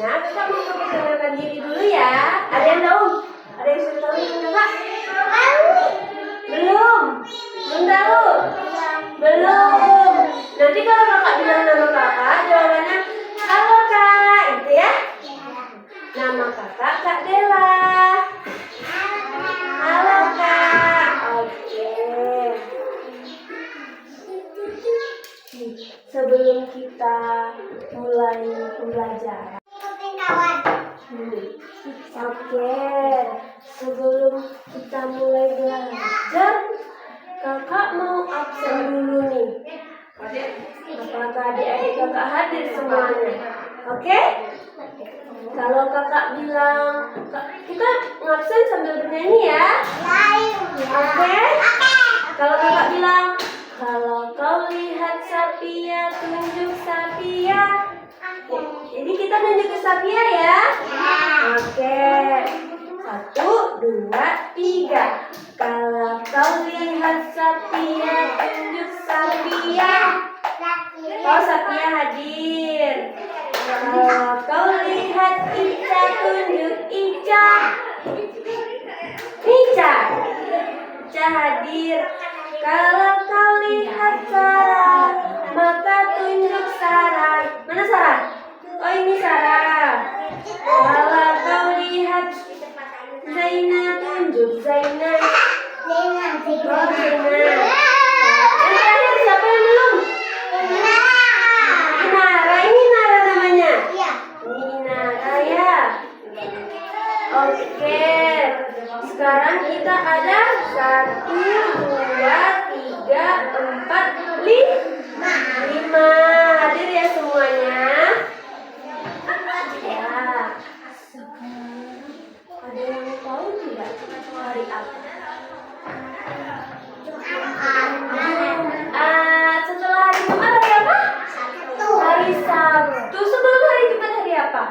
semuanya, kakak mau memperkenalkan diri dulu ya. Ada yang tahu? Ada yang sudah tahu belum kakak? Belum? Belum tahu? Belum. Nanti kalau kakak bilang nama kakak, jawabannya halo kak, gitu ya. Nama kakak Kak Dela. Halo kak. Oke. Sebelum kita mulai pembelajaran. Oke. Sebelum kita mulai belajar, kakak mau absen dulu nih. Apakah adik-adik kakak hadir semuanya? Oke? Kalau kakak bilang, kita ngabsen sambil bernyanyi ya. Oke? Kalau kakak bilang, kalau kau lihat Sapia, tunjuk Sapia. Jadi kita nunjuk ke Sapia ya. Oke. 1, 2, 3. Kalau kau lihat Sapia, tunjuk Sapia. Oh, Sapia hadir. Kalau kau lihat Ica, tunjuk Ica. Ica. Ica hadir. Kalau kau lihat Sarah, maka tunjuk Sarah. Mana Sarah? Oh, ini Sarah. Kalau kau lihat Zaina, tunjuk Zaina. Oh, Zaina. Yang terakhir siapa yang belum? Nara. Ini Nara namanya? Ini Nara ya. Oke. Sekarang kita ada 1, 2, 3, 4, 5. Hadir ya semuanya. Ya. Ada yang tahu tidak hari apa? Setelah hari Jumat hari apa? Hari Sabtu. Sebelum hari Jumat hari apa?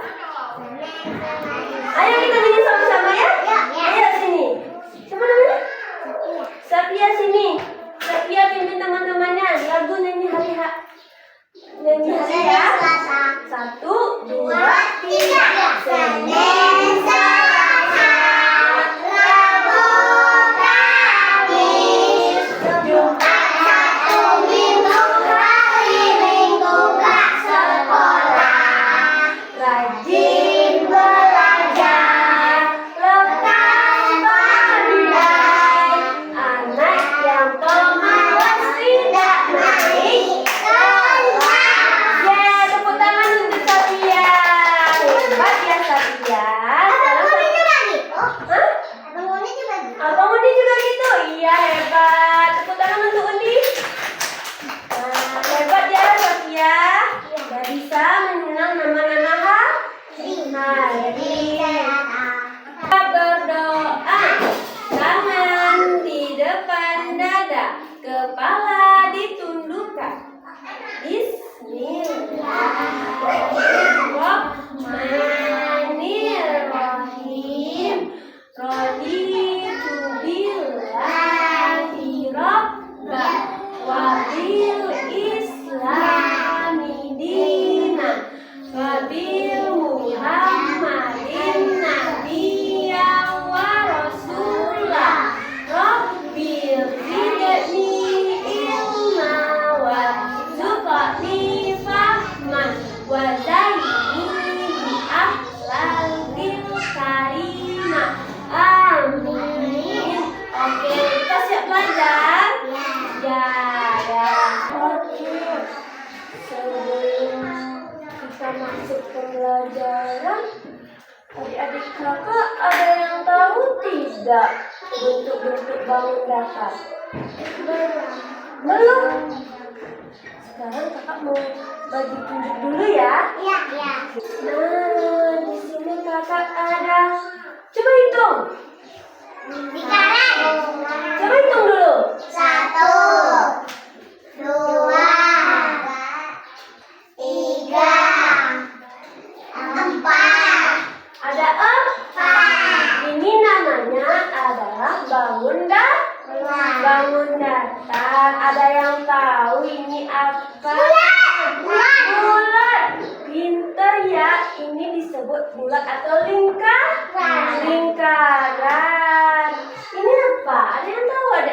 Ayo kita nyanyi sama-sama ya. Ayo sini. Siapa namanya? Sapia sini. Sapia pimpin teman-temannya lagu nyanyi hari ya. 1, 2, 3. Senin, Selasa, Rabu, Kamis, Jumat, Sabtu, Minggu, hari Minggu gak sekolah. Rajin belajar, lekas pandai. Anak yang pemalas tidak naik kelas. Ya, tepuk tangan untuk Sapia. Hebat ya Sapia. Abang Undi juga gitu? Iya, hebat. Tepuk tangan untuk Undi. Hebat ya Sapia. Udah bisa mengenal nama-nama hari. Kita berdoa. Tangan di depan dada, kepala ditundukkan. Bismillahirrahmanirrahim. Raditu billahi rabba wa bil islami dina wa bil muhammadin nabiyya wa rasulah. Rabbil zidni ilma wa zuqni fahman wa zaini bi akhlaqil karimah. Amin. Oke, kita siap belajar? Ya. Oke. Sebelum kita masuk pembelajaran, adik-adik kakak ada yang tahu tidak bentuk-bentuk bangun datar? Belum? Sekarang kakak mau bagi tunjuk dulu ya. Nah, di sini kakak ada. Coba hitung. Coba hitung dulu. 1, 2, 3, 4. Ada 4. Ini namanya adalah bangun datar. Ada yang tahu ini apa? Bulat. Pinter ya. ini disebut bulat atau lingkaran. Ini apa? Ada yang tahu ada?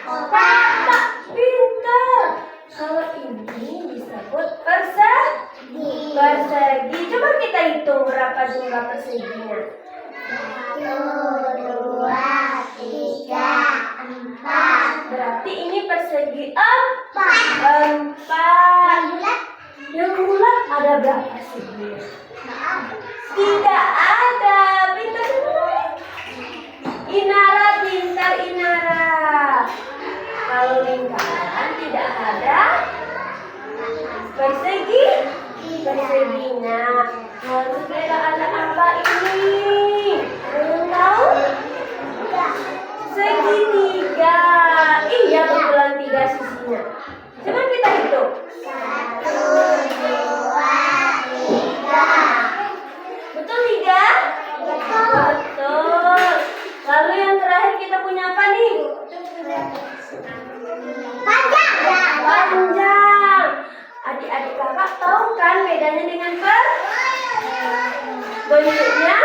Kotak. Pintar. Kalau ini disebut persegi. Coba kita hitung berapa jumlah perseginya. 1, 2, 3, 4. Berarti ini persegi 4. Yang bulat ada berapa seginya? Tidak ada. Pintar semua. Inara, pintar Inara. Kalau lingkaran tidak ada perseginya. Lalu kita ada apa ini? Ada yang tahu? Segitiga. Iya, betulan 3 sisinya. Coba kita hitung. 1, 2, 3. Betul 3? Betul. Lalu yang terakhir kita punya apa nih? Panjang. Adik-adik kakak tahu kan bedanya dengan bentuknya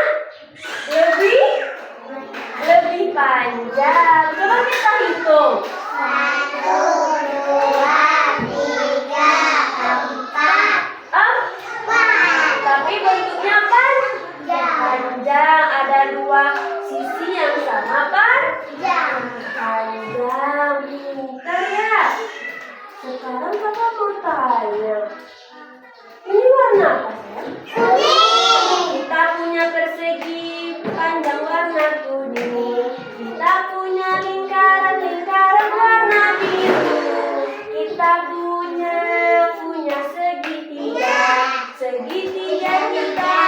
lebih panjang. Coba kita hitung. 1, 2, 3, 4. Tapi bentuknya panjang. Ada 2 sisi yang sama panjang. Pintar ya. Sekarang kakak mau tanya. Ini warna apa sayang? Kita punya persegi panjang warna kuning. Kita punya lingkaran warna biru. Kita punya segitiga. Segitiga kita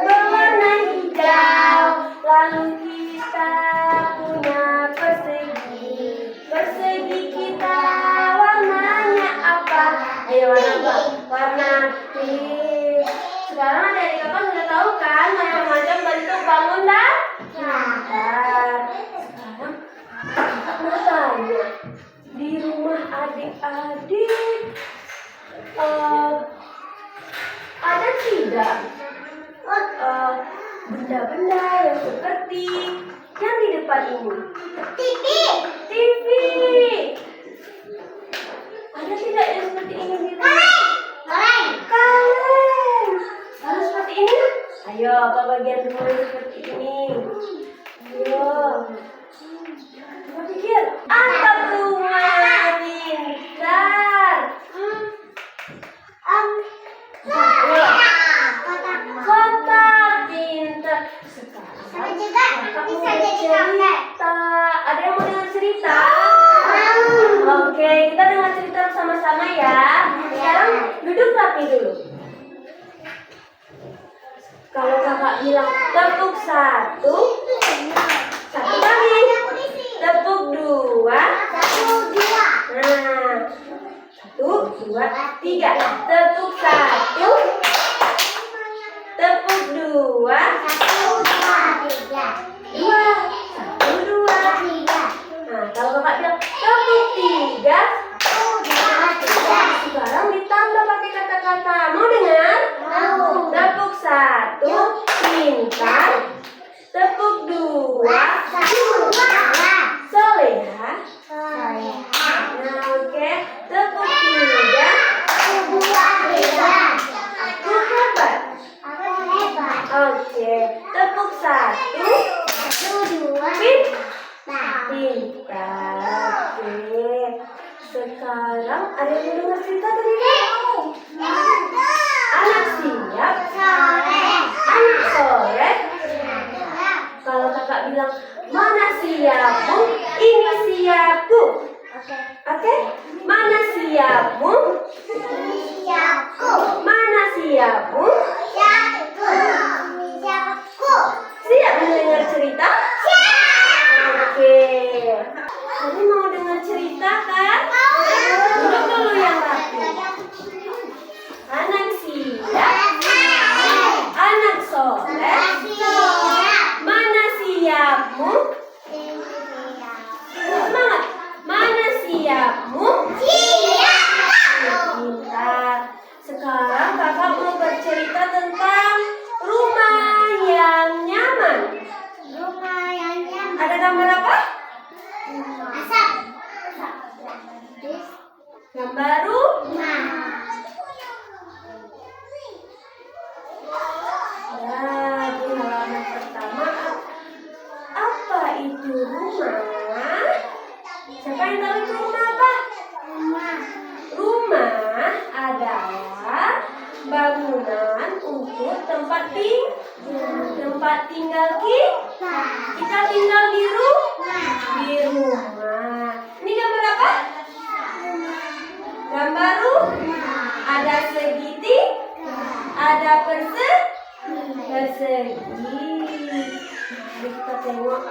berwarna hijau. Lalu kita punya persegi kita warnanya apa? Ayo warna apa? Warna pink. Sekarang adik kakak sudah tahu kan macam-macam bentuk bangun dasar. Sekarang kakak mau tanya, di rumah adik-adik ada tidak benda-benda yang seperti yang di depan ini? TV. Ada tidak yang seperti ini di rumah? Kaleng. Lalu seperti ini? Ayo, apa bagian rumah yang seperti ini? Ayo. Coba pikir. Apa rumah pintar? Kotak pintar. Sekarang kakak mau cerita. Ada yang mau dengar cerita? Oke, kita dengar cerita bersama-sama ya. Sekarang duduk rapi dulu. Kalau kakak bilang tepuk 1, 1 kali. Tepuk 2. Nah, 1, 2, 3. Tepuk 1. Tepuk 2. 2. 1, 2. Nah, kalau kakak bilang tepuk 3. Sekarang ditambah pakai kata-kata. Mau dengar? Tepuk 1, pintar. Tepuk 2, soleha. Nah, oke. Tepuk 3, aku hebat. Oke. Tepuk 1, pintar. Oke. Sekarang ada yang mau dengar cerita tadi? Anak siap. Anak sore. Kalau kakak bilang mana siapmu? Ini siapku. Oke? Mana siapmu? Mana siapmu? Siap mendengar cerita? Oke. tempat tinggal kita tinggal di rumah. Ini gambar apa? Gambar ada segitiga, ada persegi. Mari kita tengok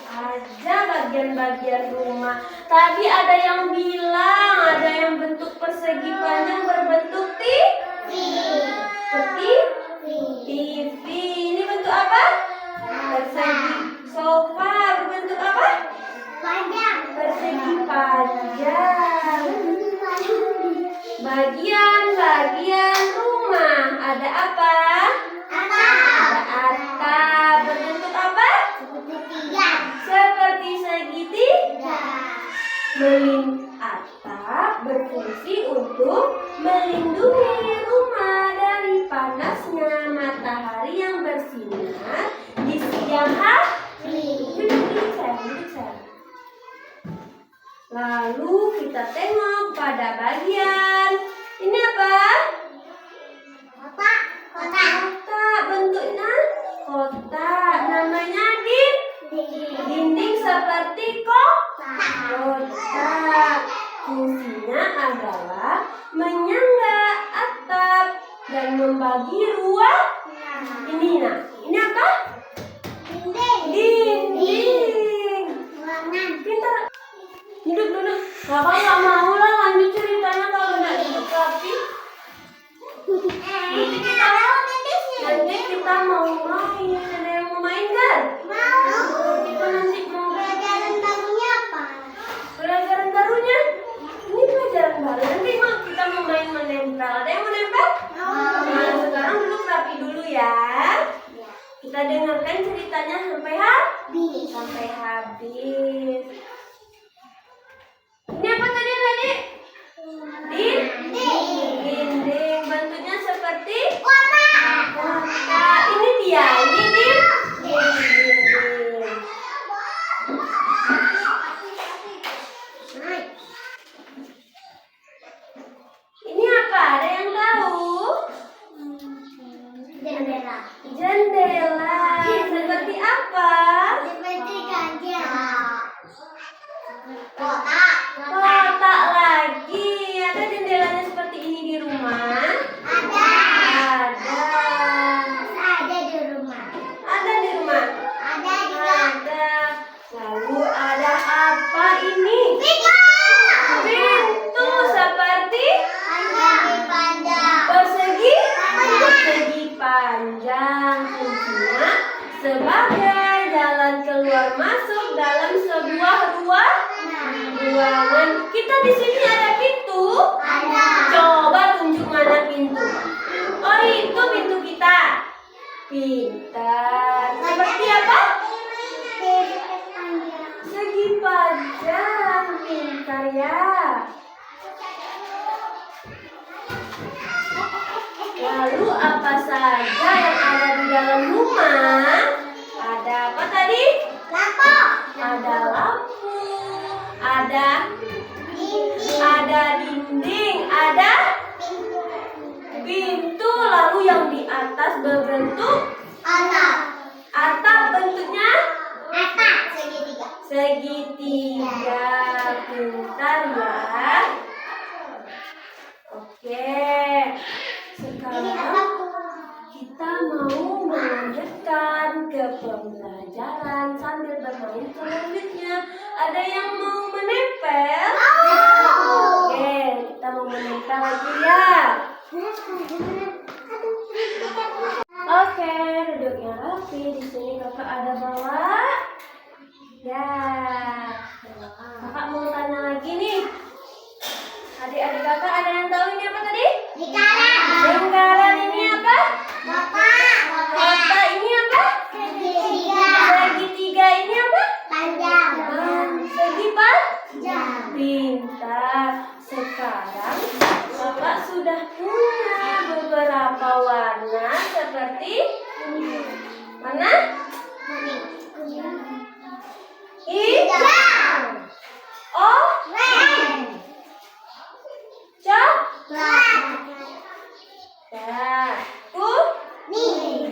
aja bagian-bagian rumah. Tadi ada yang bilang ada yang bentuk persegi panjang berbentuk seperti TV. Ini bentuk apa? Persegi. Sofa berbentuk apa? Persegi panjang. Bagian rumah ada apa? Ada atap berbentuk apa? Seperti segitiga. Atap berfungsi untuk melindungi rumah dari panasnya matahari yang bersinar di siang hari. Duduk, sayang. Lalu kita tengok pada bagian ini apa? Kotak, bentuknya kotak, namanya dinding seperti kotak. Fungsinya adalah menyangga atap dan membagi ruang. Ini apa? Dinding. Pintar. Duduk dulu. Kakak nggak mau lah lanjut ceritanya kalau nggak duduk rapi. Nanti kita mau main. Ada yang mau main kan? Kita nanti mau pelajaran barunya. Ini pelajaran baru. Nanti kita mau main menempel. Ada yang mau nempel? Nah, sekarang duduk rapi dulu ya. Kita dengarkan ceritanya sampai habis. Ini apa tadi? Dinding. Bentuknya seperti kotak. Ini dia. Ini dinding. Ini apa? Ada yang tahu? Jendela. Seperti apa? Kotak lagi. Ada jendelanya seperti ini di rumah? Ada di rumah. Ada. Lalu ada apa ini? Pintu seperti persegi panjang. Fungsinya sebagai jalan keluar masuk dalam sebuah ruangan. Kita di sini ada pintu. Coba tunjuk mana pintu. Oh, itu pintu kita. Pintar. Seperti apa? Segi panjang. Pintar ya. Lalu apa saja yang ada di dalam rumah? Ada apa tadi? Ada lampu. Ada dinding. Ada pintu. Lalu yang di atas berbentuk atap, bentuknya segitiga. Pintar ya. Oke, sekarang kita mau melanjutkan ke pembelajaran sambil bermain selanjutnya. Ada yang mau menempel? Oke, kita mau menempel lagi ya. Oke, duduknya rapi. Di sini kakak ada bawa. Ya, kakak mau tanya lagi nih. Adik-adik kakak ada yang tahu ini apa tadi? Lingkaran. Ini apa? Kotak. Ini apa? Segitiga. Ini apa? Segi panjang. Pintar. Sekarang kakak sudah punya beberapa warna seperti mana? Hijau, oranye, coklat, kuning,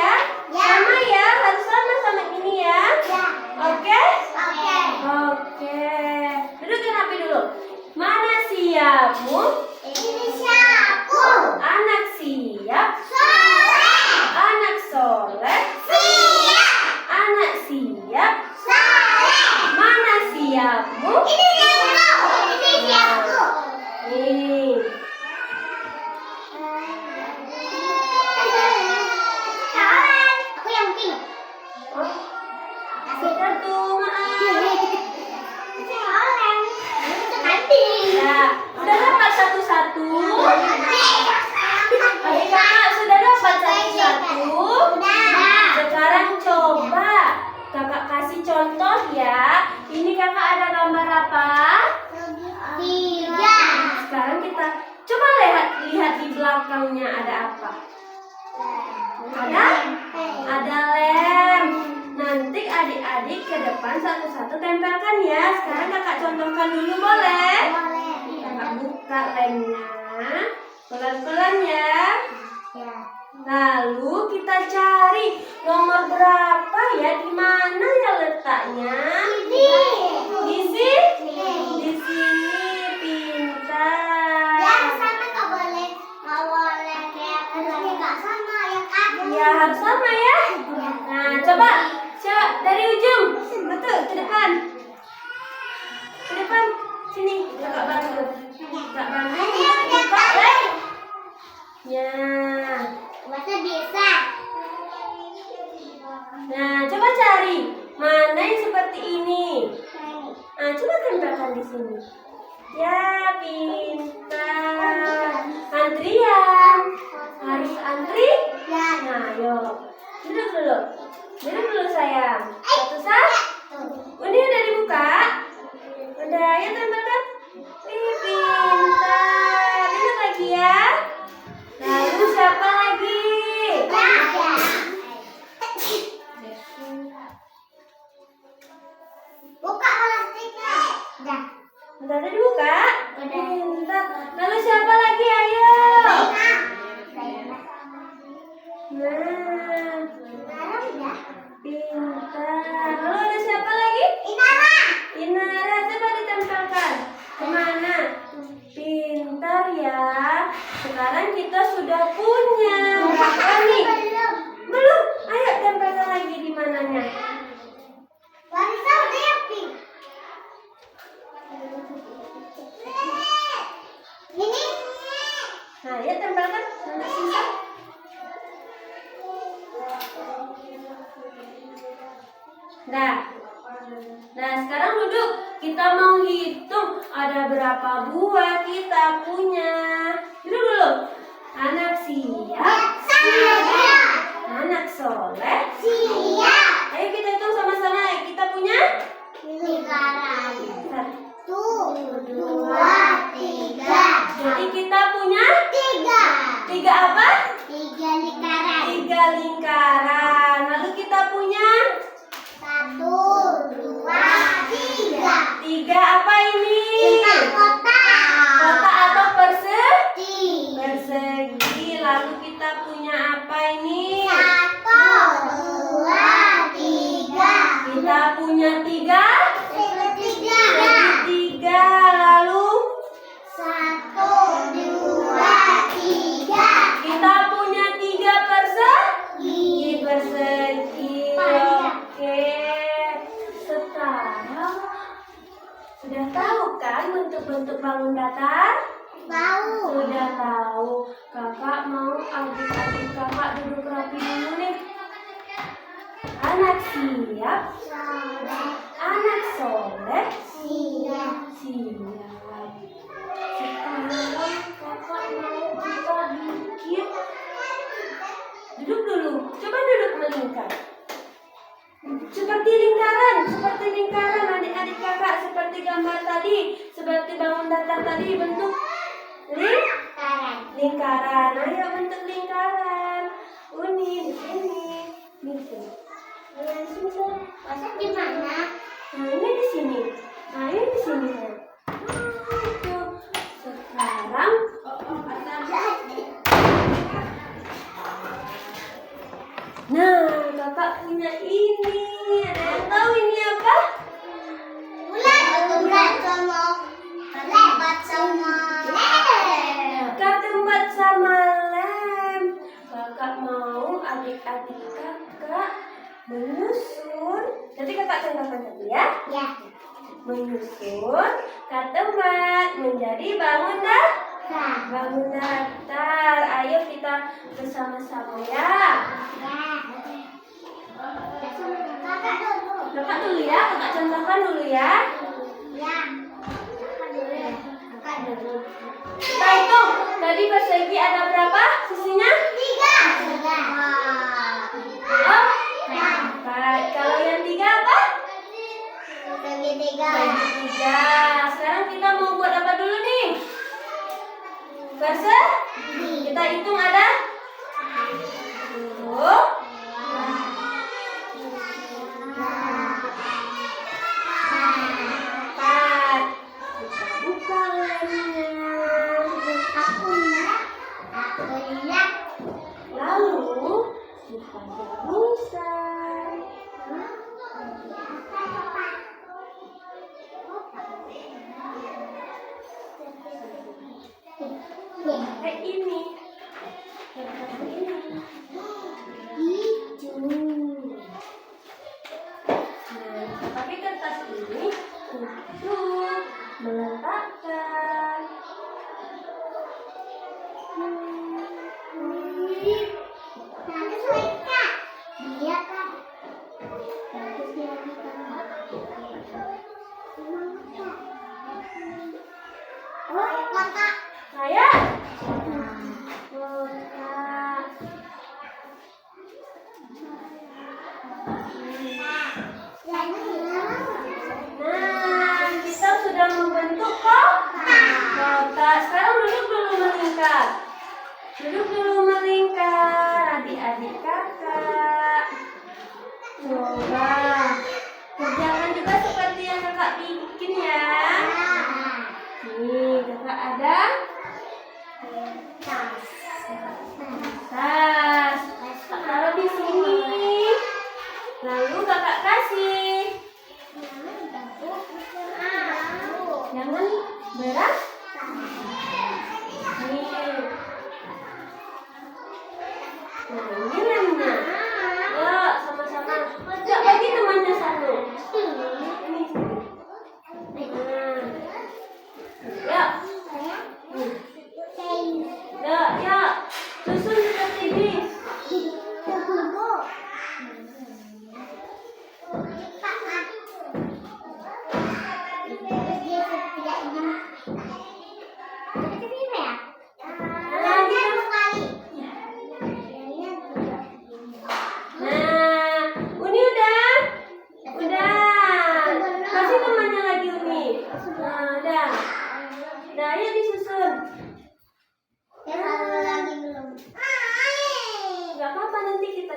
ya? Sama ya, harus sama ini ya. Oke? Oke. Duduk rapi dulu. Mana siapmu? Ini siapku. Anak siap. Soleh. Anak soleh. Siap. Anak siap. Soleh. Mana siapmu? Ini siapku. Ini siapku. Nih. Kawan, aku yang king. Oh, satu, maaf. Kawan, itu kambing. Ya, udah dapat satu-satu. Adik kakak sudah dapat satu-satu. Sekarang coba kakak kasih contoh ya. Ini kakak ada gambar apa? 3. Sekarang kita coba lihat di belakangnya ada apa? Ada lem. Nanti adik-adik ke depan satu-satu tempelkan ya. Sekarang kakak contohkan dulu boleh? Kakak buka lemnya. Pelan-pelan ya. Lalu kita cari nomor berapa ya? Di mana ya letaknya? Di sini. Di sini. Pintar. Ya harus sama ya. Nah coba dari ujung. Betul ke depan. Ke depan. Sini. Kakak bantu. Kakak bantu. Buka lem. Ya. Nah coba cari mana yang seperti ini. Nah coba tempelkan di sini. Ya pintar. Antrian. Harus antri. Nah ayo. Duduk dulu. Duduk dulu sayang. Satu. Ini udah dibuka? Udah ya tempelkan. Wih pintar. Duduk lagi ya. Lalu siapa lagi? Buka plastiknya. Udah dibuka? Pintar. Lalu siapa lagi? Ayo. Nah, pintar. Lalu ada siapa lagi? Inara. Coba ditempelkan. Kemana? Pintar ya. Sekarang kita sudah punya. Berapa nih? Belum. Ayo tempelkan lagi di mananya. Nah, ya tempelkan. Nanti sisa. Nah, sekarang duduk. Kita mau hitung ada berapa buah kita punya. Duduk dulu. Anak siap. Anak soleh. Ayo kita hitung sama-sama. Kita punya 1, 2, 3. Jadi kita punya 3 apa? 3 lingkaran. 3 lingkaran. Lalu kita punya 1, 2, 3. 3 apa ini? Kotak. Kotak atau persegi? Persegi. Lalu kita punya apa ini? 1, 2, 3. Kita punya 3. Segitiga. Lalu 1, 2, 3. kita punya 3 persegi. Oke. Sekarang sudah tahu kan bentuk-bentuk bangun datar? Bau. Sudah tahu. Kakak mau adik-adik kakak duduk rapi dulu nih. Anak siap. Anak soleh. Siap. Sekarang kakak mau kita bikin. Duduk dulu. Coba duduk melingkar. Seperti lingkaran adik-adik kakak, seperti gambar tadi, seperti bangun datar tadi bentuk lingkaran. Ayo bentuk lingkaran. Di sini. Di sini. Di sini. Masak di mana? Nah ini di sini. Itu. Sekarang kakak punya ini. Ada yang tahu ini apa? Ketempat sama lem. Kakak mau adik-adik kakak menyusun. Nanti kakak contohkan tadi ya. Menyusun ketempat menjadi bangun datar. Ayo kita bersama-sama ya. Kakak dulu ya, kakak contohkan dulu ya. Kita hitung, tadi persegi ada berapa sisinya? 4. Kalau yang 3 apa? Segi 3. Sekarang kita mau buat apa dulu nih? Persegi. Kita hitung ada 1, 4. Kita buka lemnya. Lalu kita gabungkan. Kayak ini. Nah, kita pakai kertas ini untuk meletakkan. Saya Nah, kita sudah membentuk kotak. Sekarang duduk dulu melingkar. Duduk dulu melingkar, adik-adik kakak. Coba kerjakan juga seperti yang kakak bikin ya. Nih, kakak ada tas. Kakak taruh di sini. Lalu kakak kasih. Jangan berat. Nih. Nah, ini lemnya. Yuk, sama-sama. Yuk, bagi temannya satu. Ini. Yuk. Yuk. Susun seperti ini.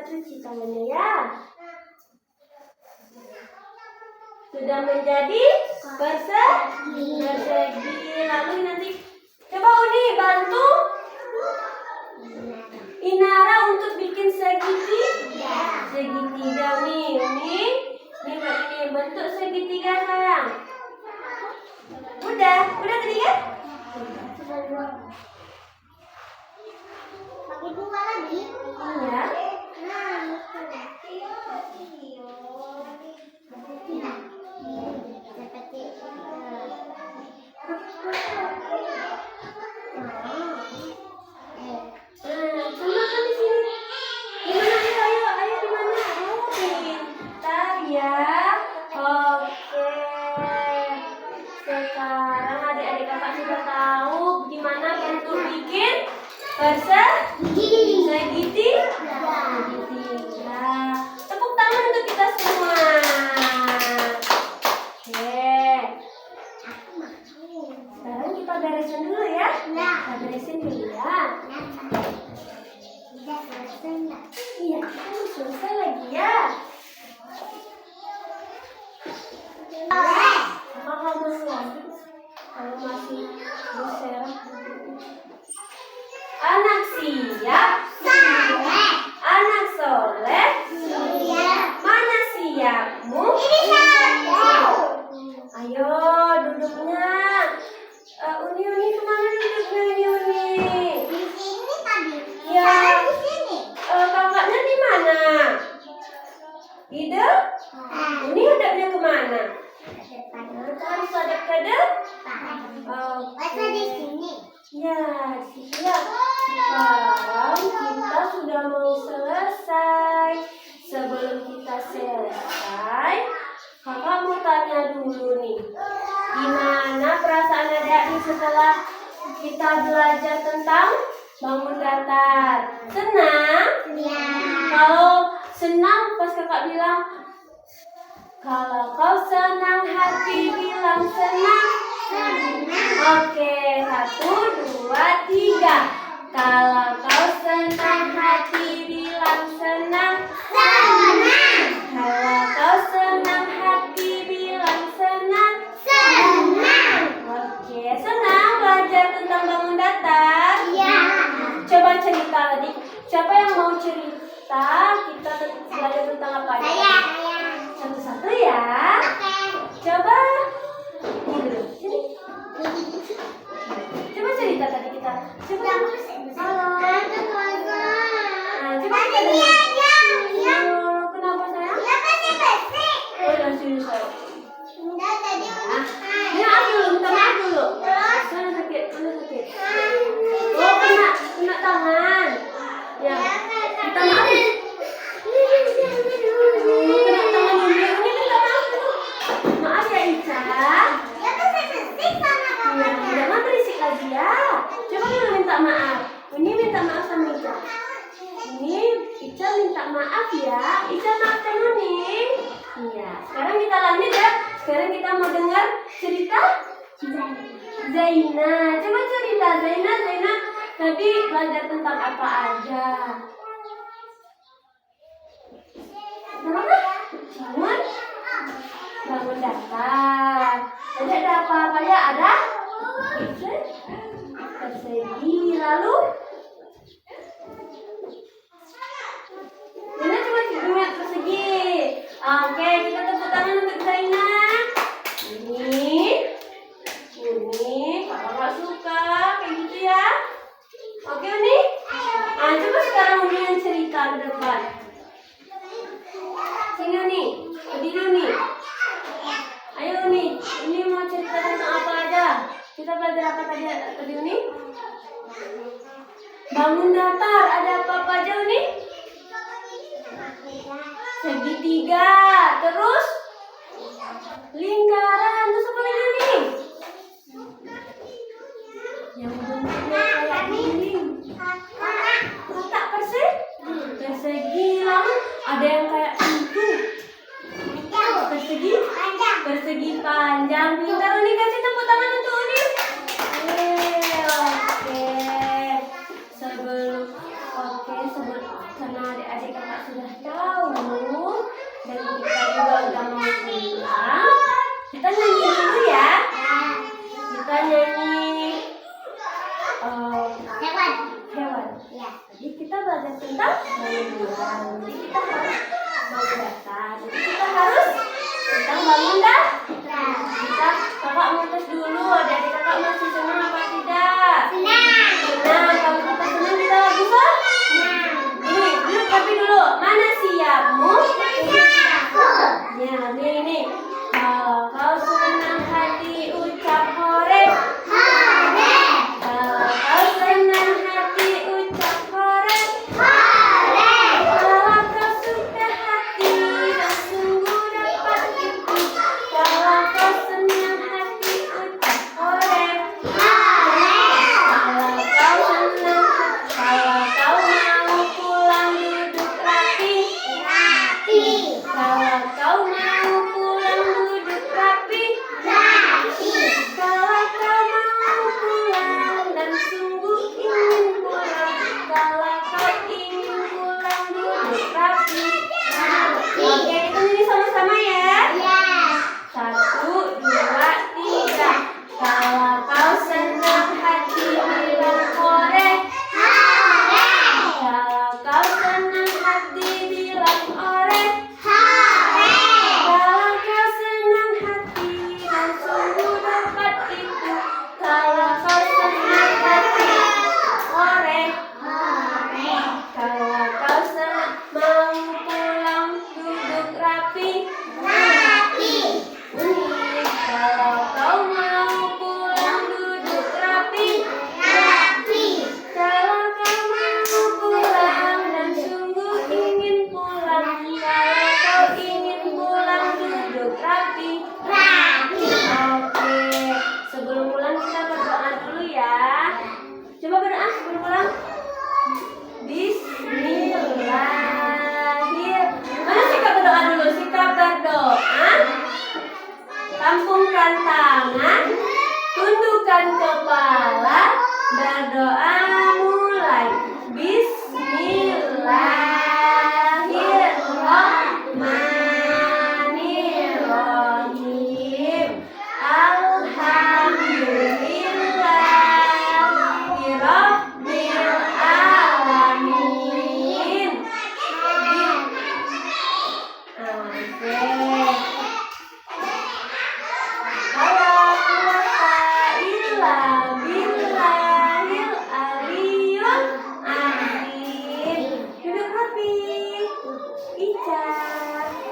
Cuci tangannya ya. Sudah menjadi persegi. Lalu nanti coba Uni bantu Inara untuk bikin segitiga nih. Uni ini bentuk segitiga sayang. Udah tadi kan? Pakai 2 lagi. Iya. Sekarang adik-adik kakak sudah tahu gimana bentuk bikin segitiga. Tepuk tangan untuk kita semua. Oke. Sekarang kita beresin dulu ya. Kita beresin dulu ya. Iya, kita harus selesai lagi ya. Kalau masih berserah. Anak siap, anak soleh, Ini hadapnya kemana? Nah, harus hadap ke depan. Masa di sini. Ya, siap. Sekarang kita sudah mau selesai. Sebelum kita selesai, kakak mau tanya dulu nih. Gimana perasaan adik-adik setelah kita belajar tentang bangun datar? Senang? Ya. Kalau senang, pas kakak bilang, kalau kau senang hati bilang senang. Oke, 1, 2, 3. Kalau kau senang hati bilang senang. Kalau kau senang hati bilang senang. Oke, senang belajar tentang bangun datar. Ya. Coba cerita tadi. Siapa yang mau cerita? Kita belajar tentang apa? Saya. Satu-satu ya. Coba. Ini dulu. Sini. Coba cerita tadi kita. Coba. Halo. Nah, coba kita dengar. Kenapa sayang? Oh, udah sini sayang. Ini maaf dulu, minta maaf dulu. Mana sakit? Oh, kena tangan. Ya, minta maaf. Kena tangan dulu. Ini minta maaf dulu. Maaf ya Ica. Iya, jangan berisik lagi ya. Coba dulu minta maaf. Ini minta maaf sama Ica. Ini Ica minta maaf ya. Ica maafkan Nuning. Iya. Sekarang kita lanjut ya. Sekarang kita mau dengar cerita Zaina. Coba cerita Zaina. Tadi belajar tentang apa aja? Apa? Bangun datar. Tadi ada apa ya? Ada persegi. Lalu Zaina coba ingat persegi. Oke, kita tepuk tangan untuk Zaina. Ini kakak gak suka kayak gitu ya. Oke Uni. Coba sekarang Uni yang cerita ke depan. Sini Uni, berdiri Uni. Ayo Uni, Uni mau cerita tentang apa aja? Kita belajar apa tadi Uni? Bangun datar, ada apa aja Uni? Segitiga, terus lingkaran, terus apa lagi nih? Yang bentuknya kayak dinding. Kotak persegi, lalu ada yang kayak pintu. Persegi panjang. Pintar Uni, kasih tepuk tangan untuk Uni. Oke. Sebelum karena adik-adik kakak sudah tahu dan kita juga udah mau pulang, kita nyanyi dulu ya. Kita nyanyi hewan. Jadi kita belajar tentang hewan. Jadi kita harus bangun datar. Jadi kita harus tentang bangun datar. Kakak mau tes dulu. Adik-adik kakak masih senang apa tidak? Senang. Kalau kita senang kita bisa? Ini duduk tapi dulu. Mana siapmu? Ya, ini. Kalau kau senang hati ucap hore. Kalau kau senang hati ucap hore. Kalau kau suka hati dan sungguh dapat itu. Kalau kau senang hati ucap hore.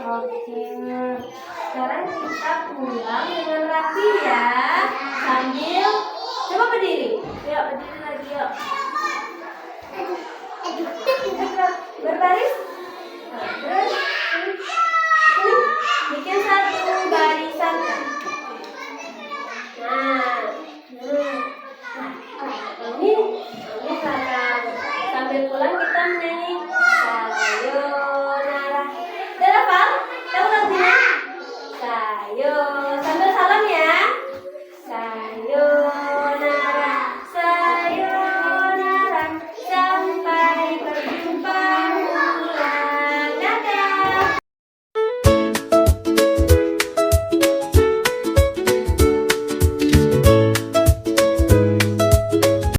Oke. Sekarang kita pulang dengan rapi ya. Sambil coba berdiri. Yuk, berdiri lagi yuk. Berbaris. Nah, terus ini bikin satu barisan. Nah, ini belakang. Sambil pulang kita menyanyi